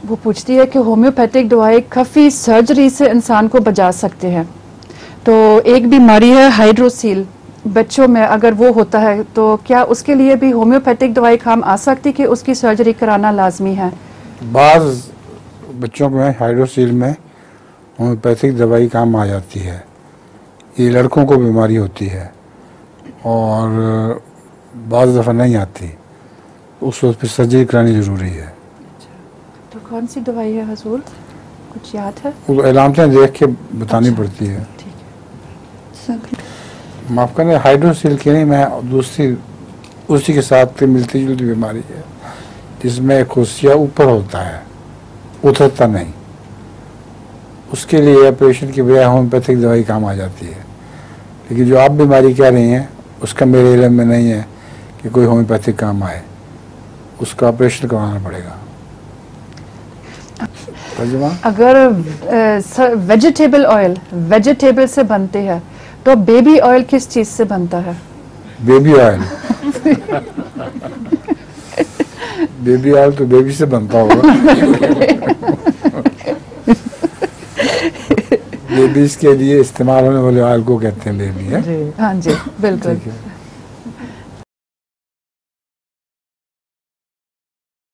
वो पूछती है कि होम्योपैथिक दवाई काफ़ी सर्जरी से इंसान को बचा सकते हैं। तो एक बीमारी है हाइड्रोसील, बच्चों में अगर वो होता है तो क्या उसके लिए भी होम्योपैथिक दवाई काम आ सकती कि उसकी सर्जरी कराना लाजमी है? बाज़ बच्चों में हाइड्रोसील में होम्योपैथिक दवाई काम आ जाती है। ये लड़कों को बीमारी होती है और बाज़ दफ़ा नहीं आती, उस वक्त पर सर्जरी करानी ज़रूरी है। तो कौन सी दवाई है हजूर, कुछ याद है? वो अलामतें देख के बतानी पड़ती है। ठीक है। माफ़ करना, हाइड्रोसील की नहीं, मैं दूसरी उसी के साथ मिलती जुलती बीमारी है जिसमें खुशिया ऊपर होता है, उतरता नहीं। उसके लिए ऑपरेशन की बजाय होम्योपैथिक दवाई काम आ जाती है। लेकिन जो आप बीमारी कह रही हैं उसका मेरे इल्म में नहीं है कि कोई होम्योपैथिक काम आए, उसका ऑपरेशन करवाना पड़ेगा। अगर वेजिटेबल ऑयल वेजिटेबल से बनते हैं तो बेबी ऑयल किस चीज से बनता है? बेबी ऑयल बेबी ऑयल तो बेबी से बनता होगा। बेबीज के लिए इस्तेमाल होने वाले ऑयल को कहते हैं बेबी है। हाँ जी, बिल्कुल।